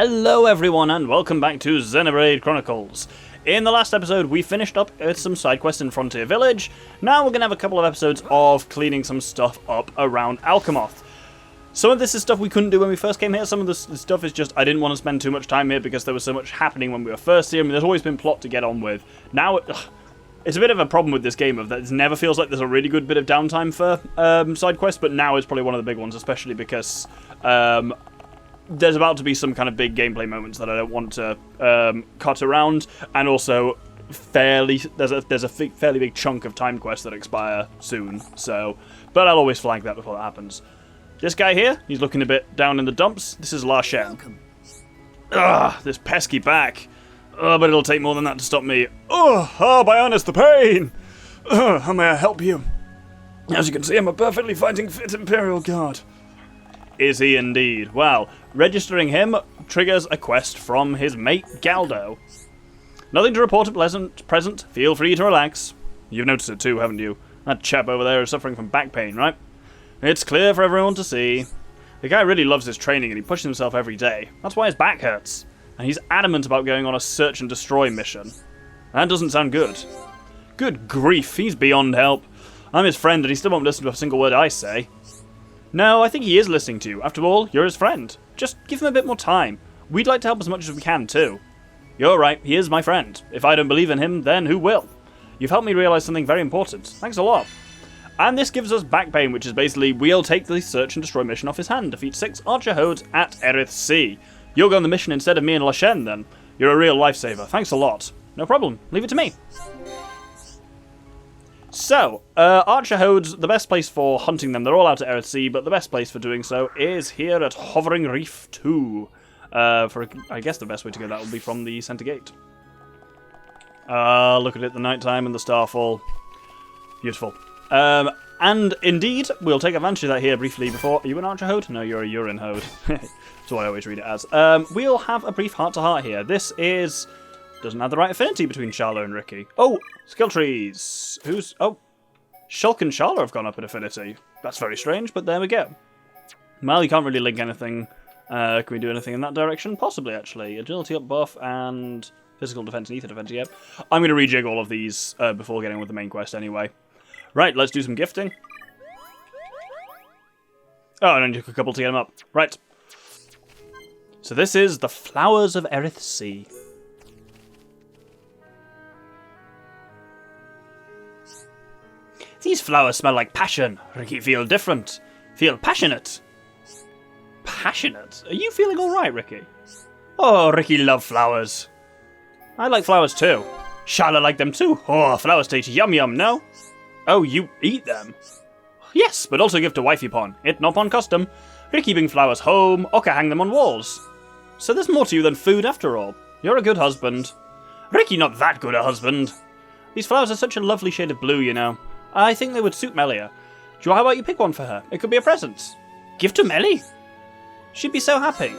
Hello everyone and welcome back to Xenoblade Chronicles. In the last episode we finished up with some side quests in Frontier Village. Now we're going to have a couple of episodes of cleaning some stuff up around Alcamoth. Some of this is stuff we couldn't do when we first came here, some of this stuff is just I didn't want to spend too much time here because there was so much happening when we were first here. I mean, there's always been plot to get on with. Now it's a bit of a problem with this game of that it never feels like there's a really good bit of downtime for side quests, but now is probably one of the big ones, especially because there's about to be some kind of big gameplay moments that I don't want to cut around, and also there's a fairly big chunk of time quests that expire soon. So, but I'll always flag that before that happens. This guy here, he's looking a bit down in the dumps. This is Larchen. Ugh, this pesky back. But it'll take more than that to stop me. Bionis, the pain! How may I help you? As you can see, I'm a perfectly fighting fit Imperial Guard. Is he indeed? Well, registering him triggers a quest from his mate Galdo. Nothing to report at present. Feel free to relax. You've noticed it too, haven't you? That chap over there is suffering from back pain, right? It's clear for everyone to see. The guy really loves his training and he pushes himself every day. That's why his back hurts. And he's adamant about going on a search and destroy mission. That doesn't sound good. Good grief, he's beyond help. I'm his friend and he still won't listen to a single word I say. No, I think he is listening to you. After all, you're his friend. Just give him a bit more time. We'd like to help as much as we can, too. You're right, he is my friend. If I don't believe in him, then who will? You've helped me realise something very important. Thanks a lot. And this gives us back pain, which is basically, we'll take the search and destroy mission off his hand. Defeat 6 Archer Hodes at Erith Sea. You'll go on the mission instead of me and Lashen, then. You're a real lifesaver. Thanks a lot. No problem. Leave it to me. So, Archer Hodes, the best place for hunting them, they're all out at Erith Sea, but the best place for doing so is here at Hovering Reef 2. I guess the best way to go that would be from the centre gate. Look at it, the nighttime and the starfall. Beautiful. And indeed, we'll take advantage of that here briefly before... Are you an Archer Hode? No, you're a Urine Hode. That's what I always read it as. We'll have a brief heart-to-heart here. This is... Doesn't have the right affinity between Sharla and Ricky. Oh, skill trees. Oh, Shulk and Sharla have gone up in affinity. That's very strange, but there we go. Well, you can't really link anything. Can we do anything in that direction? Possibly, actually. Agility up buff and physical defense and ether defense, yeah. I'm going to rejig all of these before getting with the main quest anyway. Right, let's do some gifting. Oh, and I took a couple to get them up. Right. So this is the Flowers of Erith Sea. These flowers smell like passion. Ricky, feel different. Feel passionate. Passionate? Are you feeling alright, Ricky? Oh, Ricky love flowers. I like flowers too. Sharla like them too. Oh, flowers taste yum yum, no? Oh, you eat them? Yes, but also give to wifey pon. It not pon custom. Ricky bring flowers home, Oka hang them on walls. So there's more to you than food after all. You're a good husband. Ricky not that good a husband. These flowers are such a lovely shade of blue, you know. I think they would suit Melia. Joe, how about you pick one for her? It could be a present. Give to Melly? She'd be so happy.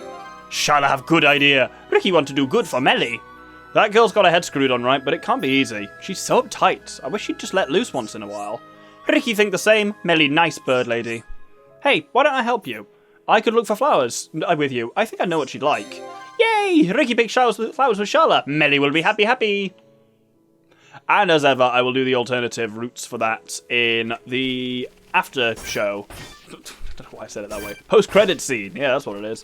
Shall I have good idea? Ricky want to do good for Melly. That girl's got her head screwed on right, but it can't be easy. She's so uptight. I wish she'd just let loose once in a while. Ricky think the same. Melly nice bird lady. Hey, why don't I help you? I could look for flowers with you. I think I know what she'd like. Yay! Ricky pick flowers with Sharla. Melly will be happy. And as ever, I will do the alternative routes for that in the after show. I don't know why I said it that way. Post-credit scene. Yeah, that's what it is.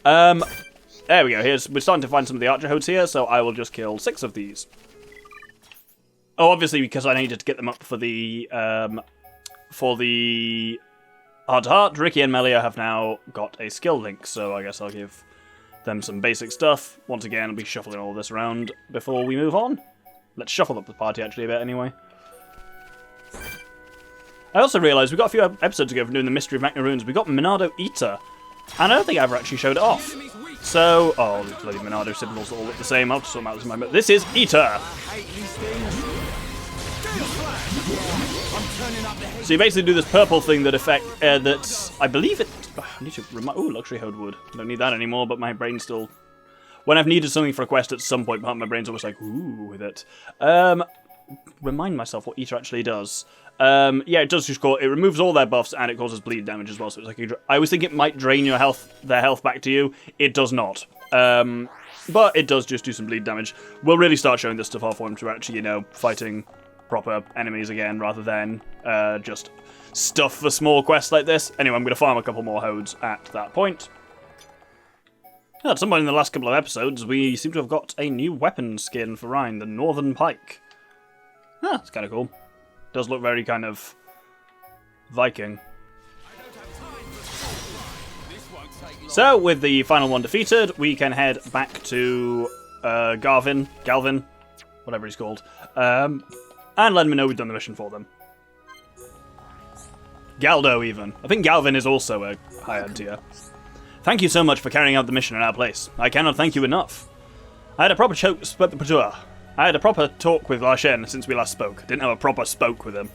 There we go. We're starting to find some of the Archer Hodes here, so I will just kill 6 of these. Oh, obviously, because I needed to get them up for the heart-to-heart, Ricky and Melia have now got a skill link, so I guess I'll give them some basic stuff. Once again, I'll be shuffling all this around before we move on. Let's shuffle up the party, actually, a bit, anyway. I also realised we got a few episodes ago from doing the Mystery of Magna Runes. We got Monado Eater, and I don't think I ever actually showed it off. So, oh, the bloody Monado symbols all look the same. I'll just sort them out this moment. This is Eater! So you basically do this purple thing that I believe it... I need to remind... Ooh, Luxury Hode Wood. I don't need that anymore, but my brain's still... When I've needed something for a quest at some point, my brain's always like, ooh, with it. Remind myself what Eater actually does. Yeah, it does just it removes all their buffs and it causes bleed damage as well. So it's like I always think it might drain their health back to you. It does not. But it does just do some bleed damage. We'll really start showing this stuff off once we're actually, fighting proper enemies again, rather than just stuff for small quests like this. Anyway, I'm going to farm a couple more hodes at that point. At some point in the last couple of episodes, we seem to have got a new weapon skin for Rhine, the Northern Pike. That's kind of cool. Does look very kind of Viking. So, with the final one defeated, we can head back to Galvin, whatever he's called, and let him know we've done the mission for them. Galdo, even. I think Galvin is also a higher tier. Thank you so much for carrying out the mission in our place. I cannot thank you enough. I had a proper talk with Larshen since we last spoke. Didn't have a proper spoke with him.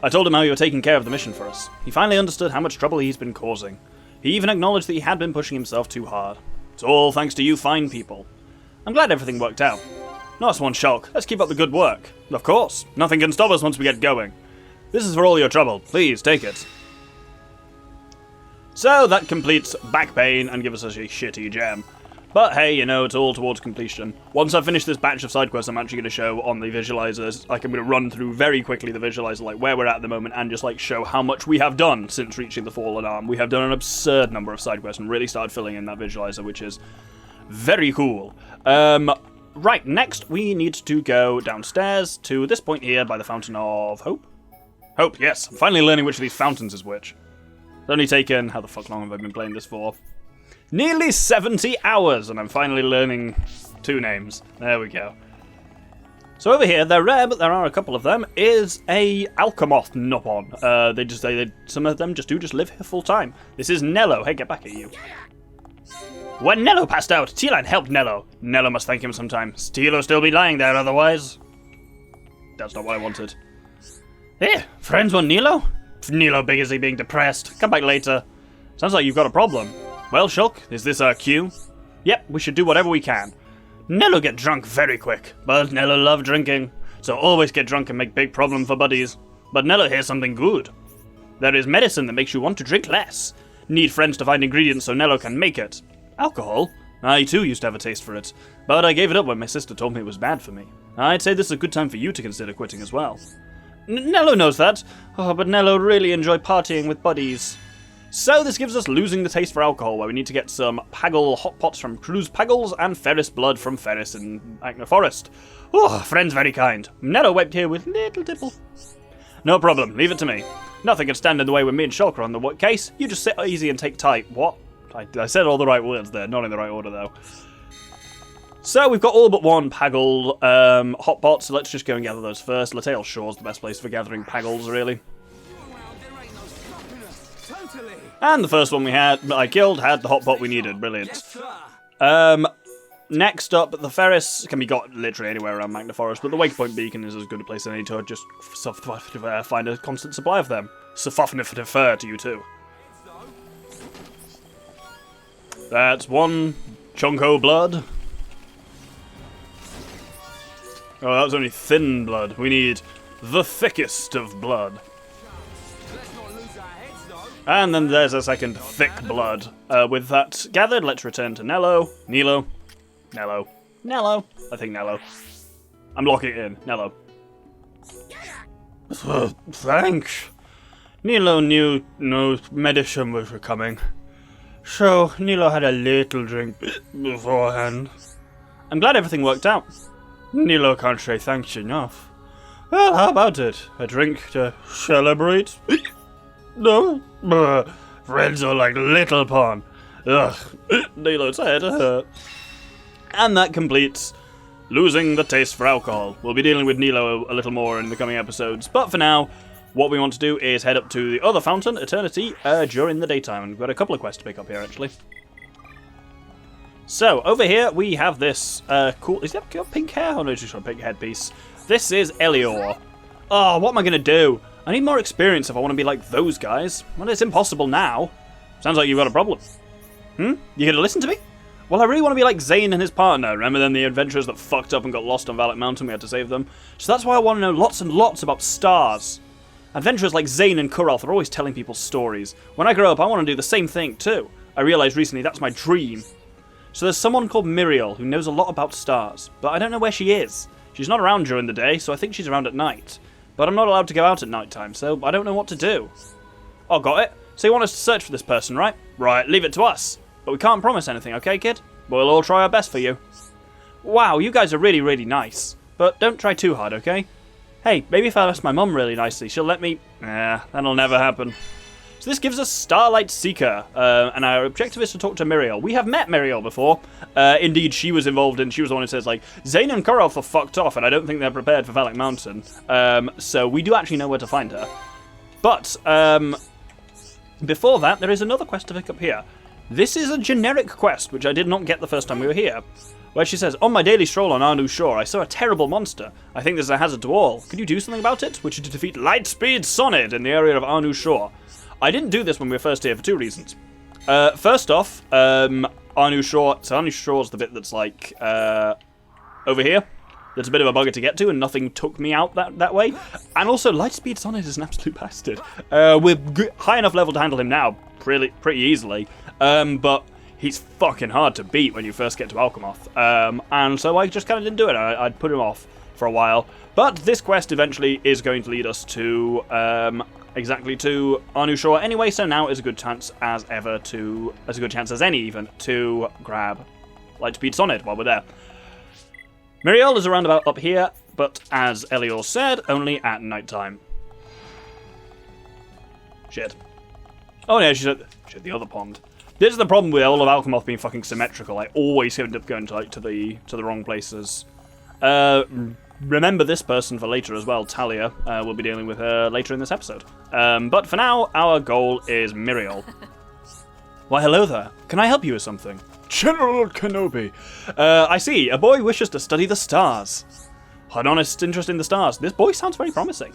I told him how you were taking care of the mission for us. He finally understood how much trouble he's been causing. He even acknowledged that he had been pushing himself too hard. It's all thanks to you fine people. I'm glad everything worked out. Nice one, Shulk. Let's keep up the good work. Of course. Nothing can stop us once we get going. This is for all your trouble. Please, take it. So, that completes back pain and gives us a shitty gem. But hey, it's all towards completion. Once I've finished this batch of side quests, I'm actually going to show on the visualizers, I'm going to run through very quickly the visualizer, where we're at the moment, and just, show how much we have done since reaching the Fallen Arm. We have done an absurd number of side quests and really started filling in that visualizer, which is very cool. Right, next we need to go downstairs to this point here by the Fountain of Hope. Hope, yes. I'm finally learning which of these fountains is which. It's only taken, how the fuck long have I been playing this for? Nearly 70 hours, and I'm finally learning 2 names. There we go. So over here, they're rare, but there are a couple of them, is a Alcamoth Nopon. Some of them just live here full time. This is Nello. Hey, get back at you. When Nello passed out, T-Line helped Nello. Nello must thank him sometime. Steel'll still be lying there otherwise. That's not what I wanted. Hey, friends want Nilo? Nilo busy being depressed. Come back later. Sounds like you've got a problem. Well, Shulk, is this our cue? Yep, we should do whatever we can. Nello get drunk very quick, but Nello love drinking, so always get drunk and make big problem for buddies. But Nello hears something good. There is medicine that makes you want to drink less. Need friends to find ingredients so Nello can make it. Alcohol? I too used to have a taste for it, but I gave it up when my sister told me it was bad for me. I'd say this is a good time for you to consider quitting as well. Nello knows that. Oh, but Nello really enjoy partying with buddies. So this gives us losing the taste for alcohol, where we need to get some Paggle hot pots from Cruz Paggles and Ferris blood from Ferris in Agna Forest. Oh, friends very kind. Nello wiped here with little tipple. No problem, leave it to me. Nothing can stand in the way when me and Shulk are on the case. You just sit easy and take tight. What? I said all the right words there, not in the right order though. So we've got all but one Paggle hot pot, so let's just go and gather those first. Latail Shore's the best place for gathering Paggles, really. And the first one I killed had the hot pot we needed. Brilliant. Next up, the Ferris can be got literally anywhere around Magna Forest, but the Wakepoint Beacon is as good a place as any to just find a constant supply of them. Defer to you too. That's one Chonko blood. Oh, that was only thin blood. We need the thickest of blood. And then there's a second thick blood. With that gathered, let's return to Nello. Nello. I think Nello. I'm locking it in. Nello. Thanks. Nello knew no medicine was coming. So, Nello had a little drink beforehand. I'm glad everything worked out. Nello can't say thanks enough. Well, how about it? A drink to celebrate? No? Friends are like little pawn. Ugh. Nello's head hurt. And that completes losing the taste for alcohol. We'll be dealing with Nello a little more in the coming episodes, but for now, what we want to do is head up to the other fountain, Eternity, during the daytime. And we've got a couple of quests to pick up here, actually. So, over here, we have this cool... Is that got pink hair? Oh, no, it's just got a pink headpiece. This is Elior. Oh, what am I going to do? I need more experience if I want to be like those guys. Well, it's impossible now. Sounds like you've got a problem. You going to listen to me? Well, I really want to be like Zane and his partner. Remember then the adventurers that fucked up and got lost on Valak Mountain? We had to save them. So that's why I want to know lots and lots about stars. Adventurers like Zane and Kuralth are always telling people stories. When I grow up, I want to do the same thing too. I realised recently that's my dream. So there's someone called Muriel who knows a lot about stars, but I don't know where she is. She's not around during the day, so I think she's around at night. But I'm not allowed to go out at night time, so I don't know what to do. Oh, got it. So you want us to search for this person, right? Right, leave it to us. But we can't promise anything, okay, kid? We'll all try our best for you. Wow, you guys are really, really nice. But don't try too hard, okay? Hey, maybe if I ask my mum really nicely, she'll let me... Nah, that'll never happen. So this gives us Starlight Seeker, and our objective is to talk to Muriel. We have met Muriel before. Indeed, she was involved in... She was the one who says, like, Xeno and Korov are fucked off, and I don't think they're prepared for Valak Mountain. So we do actually know where to find her. But, before that, there is another quest to pick up here. This is a generic quest, which I did not get the first time we were here. Where she says, on my daily stroll on Arnu Shore, I saw a terrible monster. I think there's a hazard to all. Could you do something about it? Which is to defeat Lightspeed Sonid in the area of Arnu Shore. I didn't do this when we were first here for two reasons. First off, Arnu Shore... So Arnu Shore is the bit that's like, over here. That's a bit of a bugger to get to, and nothing took me out that way. And also, Lightspeed Sonid is an absolute bastard. We're high enough level to handle him now pretty easily. But he's fucking hard to beat when you first get to Alcamoth. And so I just kind of didn't do it. I'd put him off for a while. But this quest eventually is going to lead us to... exactly to Arnu Shore anyway, so now is a good chance as a good chance as any even, to grab Lightspeed Sonid while we're there. Muriel is around about up here, but as Elior said, only at night time. Shit. Oh yeah, she's at the other pond. This is the problem with all of Alcamoth being fucking symmetrical. I always end up going to the wrong places. Remember this person for later as well, Talia. We'll be dealing with her later in this episode. But for now, our goal is Muriel. Why, hello there. Can I help you with something? General Kenobi. I see. A boy wishes to study the stars. An honest interest in the stars. This boy sounds very promising.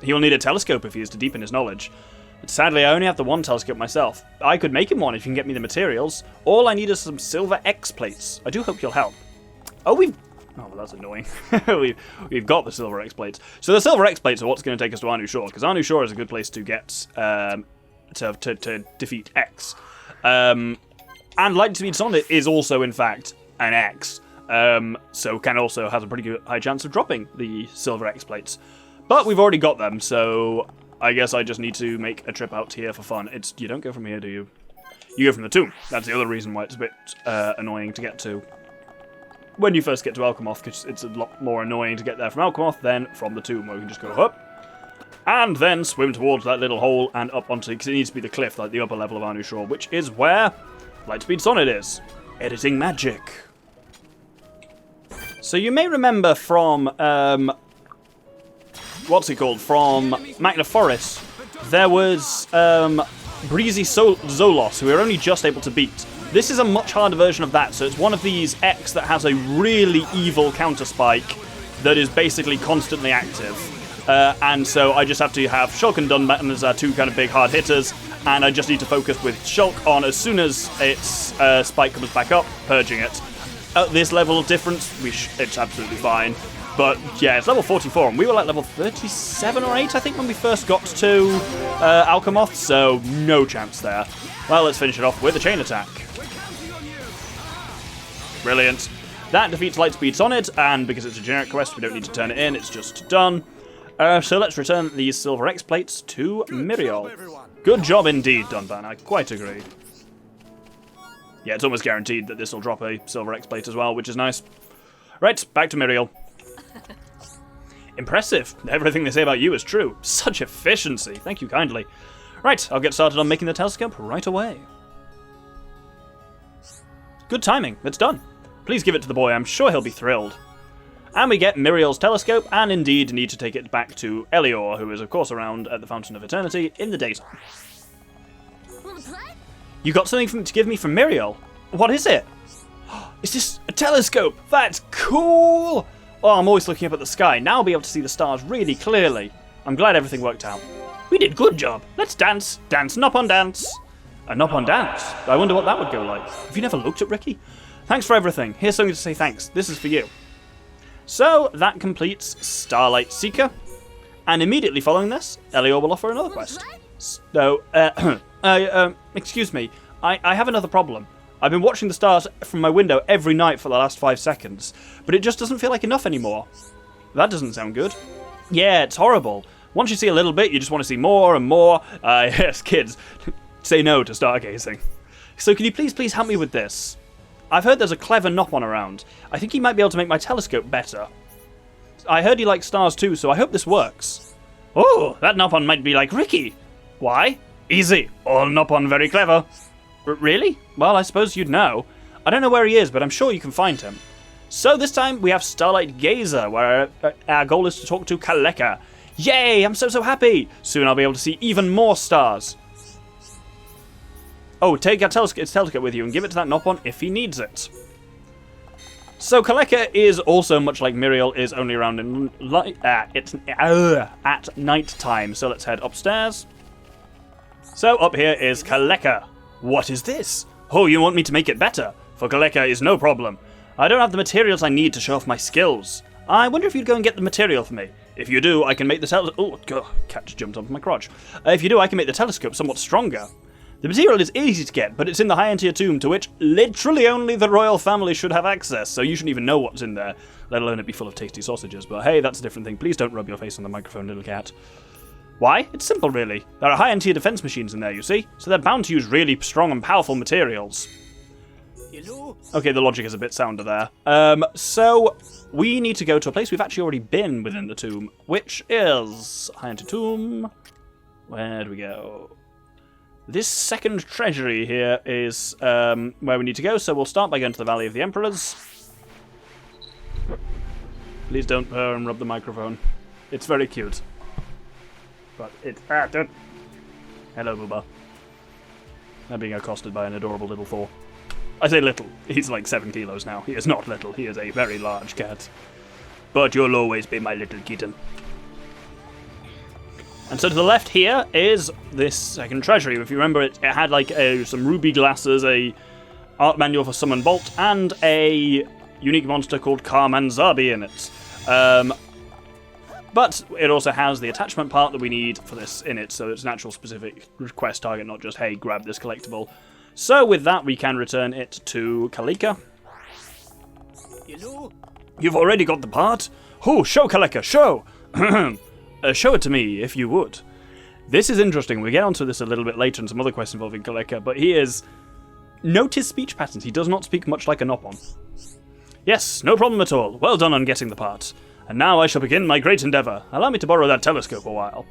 He will need a telescope if he is to deepen his knowledge. But sadly, I only have the one telescope myself. I could make him one if you can get me the materials. All I need is some silver X plates. I do hope you'll help. Oh, well, that's annoying. we've got the silver X plates. So the silver X plates are what's going to take us to Arnu Shore, because Arnu Shore is a good place to get to defeat X. And Lightspeed Sonid is also, in fact, an X. So can also has a pretty good high chance of dropping the silver X plates. But we've already got them, so I guess I just need to make a trip out here for fun. You don't go from here, do you? You go from the tomb. That's the other reason why it's a bit annoying to get to when you first get to Alcamoth, because it's a lot more annoying to get there from Alcamoth than from the tomb, where we can just go up and then swim towards that little hole and up onto, because it needs to be the cliff, like the upper level of Arnu Shore, which is where Lightspeed Sonid is. Editing magic. So you may remember from, what's it called? From Magna Forest, there was Breezy Zolos, who we were only just able to beat. This is a much harder version of that, so it's one of these X that has a really evil counter spike that is basically constantly active. And so I just have to have Shulk and Dunban as our two kind of big hard hitters, and I just need to focus with Shulk on as soon as its spike comes back up, purging it. At this level of difference, it's absolutely fine. But yeah, it's level 44, and we were like level 37 or 8, I think, when we first got to Alcamoth, so no chance there. Well, let's finish it off with a chain attack. Brilliant. That defeats Lightspeed Sonid, and because it's a generic quest, we don't need to turn it in, it's just done. So let's return these silver X plates to Muriel. Good job indeed, Dunban, I quite agree. Yeah, it's almost guaranteed that this will drop a silver X plate as well, which is nice. Right, back to Muriel. Impressive. Everything they say about you is true. Such efficiency. Thank you kindly. Right, I'll get started on making the telescope right away. Good timing. It's done. Please give it to the boy. I'm sure he'll be thrilled. And we get Muriel's telescope, and indeed need to take it back to Elior, who is of course around at the Fountain of Eternity in the daytime. You got something to give me from Muriel? What is it? Is this a telescope? That's cool! Oh, I'm always looking up at the sky. Now I'll be able to see the stars really clearly. I'm glad everything worked out. We did good job. Let's dance. Dance, nop on dance. A nop on dance? I wonder what that would go like. Have you never looked at Ricky? Thanks for everything. Here's something to say thanks. This is for you. So, that completes Starlight Seeker. And immediately following this, Elior will offer another quest. So, excuse me. I have another problem. I've been watching the stars from my window every night for the last 5 seconds, but it just doesn't feel like enough anymore. That doesn't sound good. Yeah, it's horrible. Once you see a little bit, you just want to see more and more. Yes, kids, say no to stargazing. So can you please help me with this? I've heard there's a clever Nopon around. I think he might be able to make my telescope better. I heard he likes stars too, so I hope this works. Oh, that Nopon might be like Ricky. Why? Easy. All Nopon very clever. Really? Well, I suppose you'd know. I don't know where he is, but I'm sure you can find him. So this time we have Starlight Gazer, where our goal is to talk to Kaleka. Yay! I'm so happy! Soon I'll be able to see even more stars. Oh, take its telescope with you and give it to that Nopon if he needs it. So Kaleka is also, much like Miriel, is only around at night time. So let's head upstairs. So up here is Kaleka. What is this? Oh, you want me to make it better? For Kaleka is no problem. I don't have the materials I need to show off my skills. I wonder if you'd go and get the material for me. If you do, I can make the Oh, cat just jumped onto my crotch. If you do, I can make the telescope somewhat stronger. The material is easy to get, but it's in the high-end tier tomb to which literally only the royal family should have access, so you shouldn't even know what's in there, let alone it be full of tasty sausages. But hey, that's a different thing. Please don't rub your face on the microphone, little cat. Why? It's simple, really. There are high-end tier defense machines in there, you see, so they're bound to use really strong and powerful materials. Okay, the logic is a bit sounder there. So we need to go to a place we've actually already been within the tomb, which is high-end tier tomb. Where do we go? This second treasury here is where we need to go, so we'll start by going to the Valley of the Emperors. Please don't purr and rub the microphone. It's very cute. But it's... don't. Hello, Booba. Now being accosted by an adorable little four. I say little. He's like 7 kilos now. He is not little. He is a very large cat. But you'll always be my little kitten. And so to the left here is this second treasury. If you remember, it had like some ruby glasses, a art manual for Summon Bolt, and a unique monster called Carmanzabi in it. But it also has the attachment part that we need for this in it, so it's an actual specific quest target, not just, hey, grab this collectible. So with that, we can return it to Kaleka. Hello? You've already got the part? Oh, show, Kaleka, show! Show it to me, if you would. This is interesting. We'll get onto this a little bit later in some other quests involving Kaleka, but he is... Note his speech patterns. He does not speak much like a Nopon. Yes, no problem at all. Well done on getting the part. And now I shall begin my great endeavour. Allow me to borrow that telescope a while.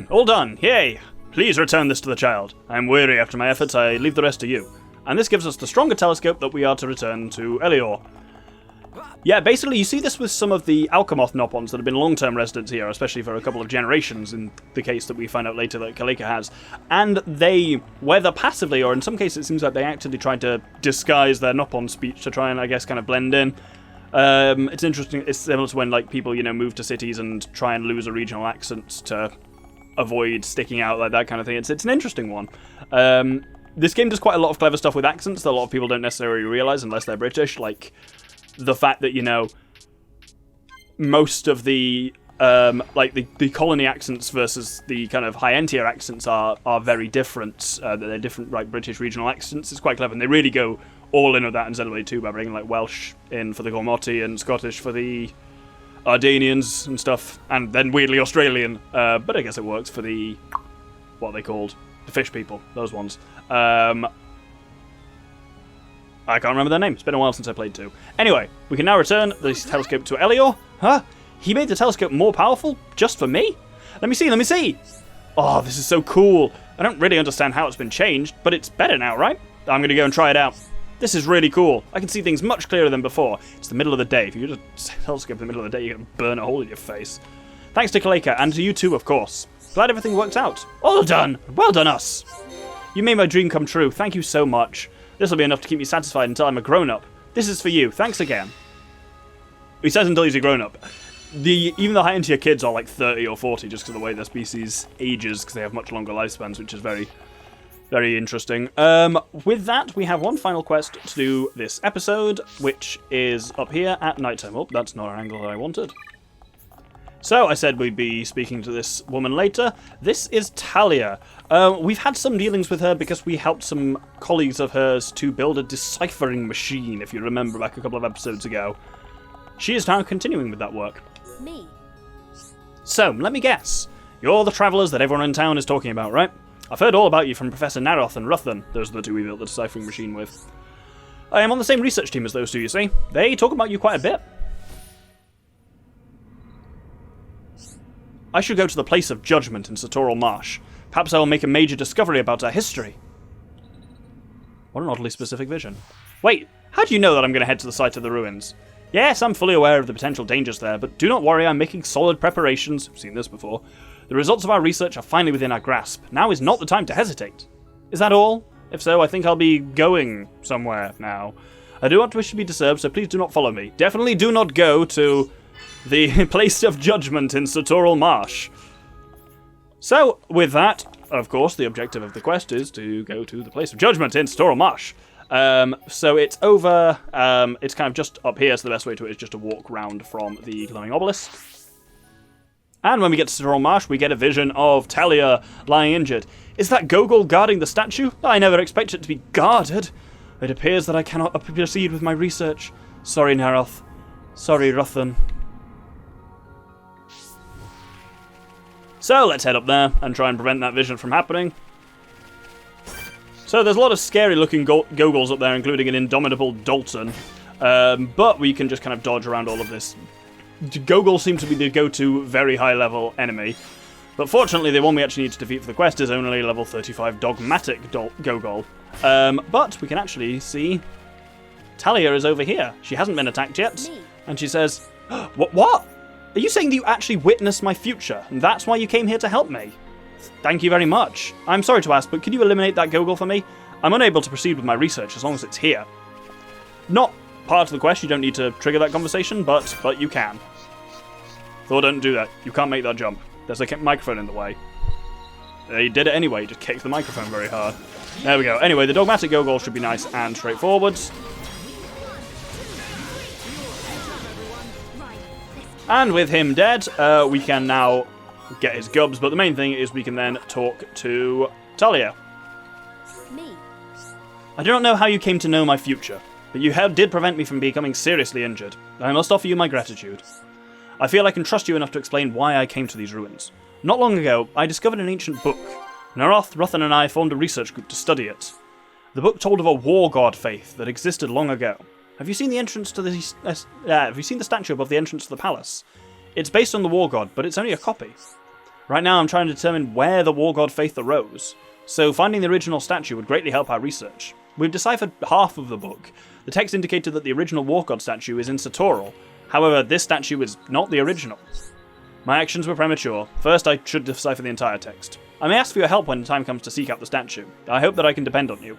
All done. Yay! Please return this to the child. I am weary after my efforts. I leave the rest to you. And this gives us the stronger telescope that we are to return to Elior. Yeah, basically, you see this with some of the Alcamoth Nopons that have been long-term residents here, especially for a couple of generations, in the case that we find out later that Kaleka has. And they, whether passively or in some cases it seems like they actively tried to disguise their Nopon speech to try and, I guess, kind of blend in. It's interesting. It's similar to when, like, people, you know, move to cities and try and lose a regional accent to avoid sticking out, like that kind of thing. It's an interesting one. This game does quite a lot of clever stuff with accents that a lot of people don't necessarily realise unless they're British, like the fact that, you know, most of the the colony accents versus the kind of high-end tier accents are very different. They're different, like, British regional accents. It's quite clever, and they really go all in with that in Xenoblade 2 by bringing, like, Welsh in for the Gormoti and Scottish for the Ardanians and stuff, and then weirdly Australian. But I guess it works for the, what are they called? The fish people, those ones. I can't remember their name. It's been a while since I played 2. Anyway, we can now return this telescope to Elior. Huh? He made the telescope more powerful? Just for me? Let me see! Oh, this is so cool. I don't really understand how it's been changed, but it's better now, right? I'm going to go and try it out. This is really cool. I can see things much clearer than before. It's the middle of the day. If you use a telescope in the middle of the day, you're going to burn a hole in your face. Thanks to Kaleka, and to you too, of course. Glad everything worked out. All done! Well done, us! You made my dream come true. Thank you so much. This will be enough to keep me satisfied until I'm a grown-up. This is for you. Thanks again. He says until he's a grown-up. Even the high-end tier kids are like 30 or 40 just because of the way their species ages, because they have much longer lifespans, which is very, very interesting. With that, we have one final quest to do this episode, which is up here at nighttime. Oh, that's not an angle that I wanted. So, I said we'd be speaking to this woman later. This is Talia. We've had some dealings with her because we helped some colleagues of hers to build a deciphering machine, if you remember back a couple of episodes ago. She is now continuing with that work. Me. So, let me guess. You're the travellers that everyone in town is talking about, right? I've heard all about you from Professor Naroth and Ruthan. Those are the two we built the deciphering machine with. I am on the same research team as those two, you see. They talk about you quite a bit. I should go to the Place of Judgment in Satoral Marsh. Perhaps I will make a major discovery about our history. What an oddly specific vision. Wait, how do you know that I'm going to head to the site of the ruins? Yes, I'm fully aware of the potential dangers there, but do not worry, I'm making solid preparations. I've seen this before. The results of our research are finally within our grasp. Now is not the time to hesitate. Is that all? If so, I think I'll be going somewhere now. I do not wish to be disturbed, so please do not follow me. Definitely do not go to the Place of Judgment in Satoral Marsh. So, with that, of course, the objective of the quest is to go to the Place of Judgment in Satoral Marsh. So it's over, it's kind of just up here, so the best way to it is just to walk round from the glowing obelisk. And when we get to Satoral Marsh, we get a vision of Talia lying injured. Is that Gogol guarding the statue? I never expected it to be guarded. It appears that I cannot proceed with my research. Sorry, Naroth. Sorry, Ruthan. So let's head up there and try and prevent that vision from happening. So there's a lot of scary looking Gogols up there, including an indomitable Dalton. But we can just kind of dodge around all of this. Gogol seems to be the go-to very high level enemy. But fortunately the one we actually need to defeat for the quest is only level 35 dogmatic Gogol. But we can actually see Talia is over here. She hasn't been attacked yet. And she says, What? Are you saying that you actually witnessed my future, and that's why you came here to help me? Thank you very much. I'm sorry to ask, but could you eliminate that Gogol for me? I'm unable to proceed with my research as long as it's here. Not part of the quest, you don't need to trigger that conversation, but you can. Thor, don't do that. You can't make that jump. There's a microphone in the way. He did it anyway, just kicked the microphone very hard. There we go. Anyway, the dogmatic Gogol should be nice and straightforward. And with him dead, we can now get his gubs, but the main thing is we can then talk to Talia. Me. I do not know how you came to know my future, but you did prevent me from becoming seriously injured. I must offer you my gratitude. I feel I can trust you enough to explain why I came to these ruins. Not long ago, I discovered an ancient book. Naroth, Ruthan and I formed a research group to study it. The book told of a war god faith that existed long ago. Have you seen the entrance to the have you seen the statue above the entrance to the palace? It's based on the war god, but it's only a copy. Right now I'm trying to determine where the war god faith arose, so finding the original statue would greatly help our research. We've deciphered half of the book. The text indicated that the original war god statue is in Satoral. However, this statue is not the original. My actions were premature. First, I should decipher the entire text. I may ask for your help when the time comes to seek out the statue. I hope that I can depend on you.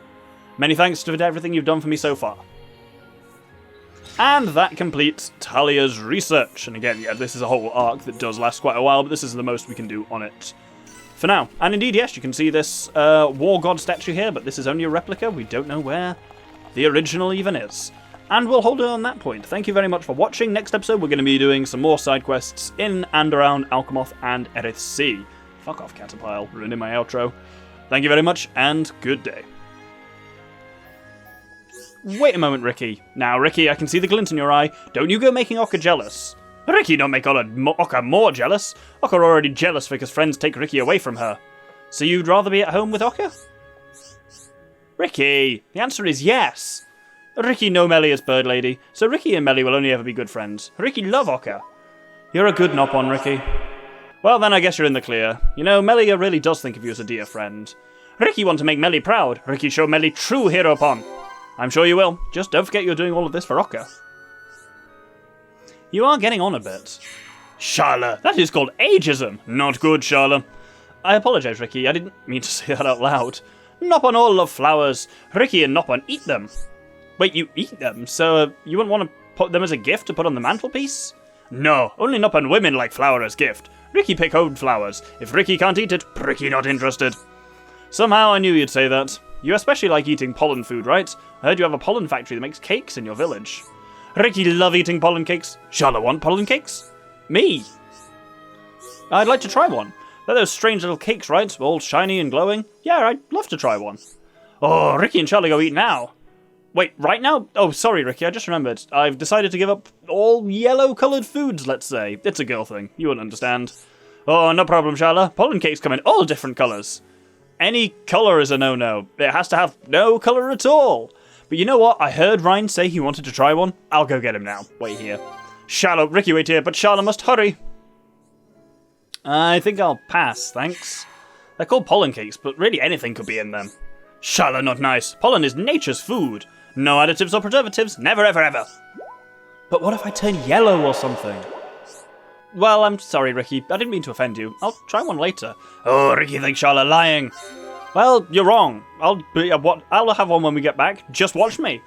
Many thanks for everything you've done for me so far. And that completes Talia's research. And again, yeah, this is a whole arc that does last quite a while, but this is the most we can do on it for now. And indeed, yes, you can see this war god statue here, but this is only a replica. We don't know where the original even is. And we'll hold it on that point. Thank you very much for watching. Next episode, we're going to be doing some more side quests in and around Alcamoth and Erith Sea. Fuck off, Caterpillar. Ruining my outro. Thank you very much, and good day. Wait a moment, Ricky. Now, Ricky, I can see the glint in your eye. Don't you go making Okka jealous. Ricky, don't make Okka more jealous. Okka already jealous because friends take Ricky away from her. So you'd rather be at home with Okka? Ricky, the answer is yes. Ricky no Melly is bird lady, so Ricky and Melly will only ever be good friends. Ricky love Okka. You're a good nop-on, Ricky. Well, then I guess you're in the clear. You know, Melly really does think of you as a dear friend. Ricky want to make Melly proud. Ricky show Melly true hero-pon. I'm sure you will. Just don't forget you're doing all of this for Okka. You are getting on a bit. Charla, that is called ageism. Not good, Charla. I apologise, Ricky. I didn't mean to say that out loud. Nopon all love flowers. Ricky and Nopon eat them. Wait, you eat them? So you wouldn't want to put them as a gift to put on the mantelpiece? No, only Nopon women like flower as gift. Ricky pick own flowers. If Ricky can't eat it, Ricky not interested. Somehow I knew you'd say that. You especially like eating pollen food, right? I heard you have a pollen factory that makes cakes in your village. Ricky love eating pollen cakes. Charla want pollen cakes? Me? I'd like to try one. They're those strange little cakes, right? All shiny and glowing. Yeah, I'd love to try one. Oh, Ricky and Charlie go eat now. Wait, right now? Oh, sorry, Ricky, I just remembered. I've decided to give up all yellow-coloured foods, let's say. It's a girl thing. You wouldn't understand. Oh, no problem, Charla. Pollen cakes come in all different colours. Any colour is a no-no. It has to have no colour at all. But you know what? I heard Ryan say he wanted to try one. I'll go get him now. Wait here. Charla, Ricky, wait here, but Charla must hurry. I think I'll pass, thanks. They're called pollen cakes, but really anything could be in them. Charla, not nice. Pollen is nature's food. No additives or preservatives. Never, ever, ever. But what if I turn yellow or something? Well, I'm sorry, Ricky. I didn't mean to offend you. I'll try one later. Oh, Ricky thinks Charla lying. Well, you're wrong. I'll have one when we get back. Just watch me.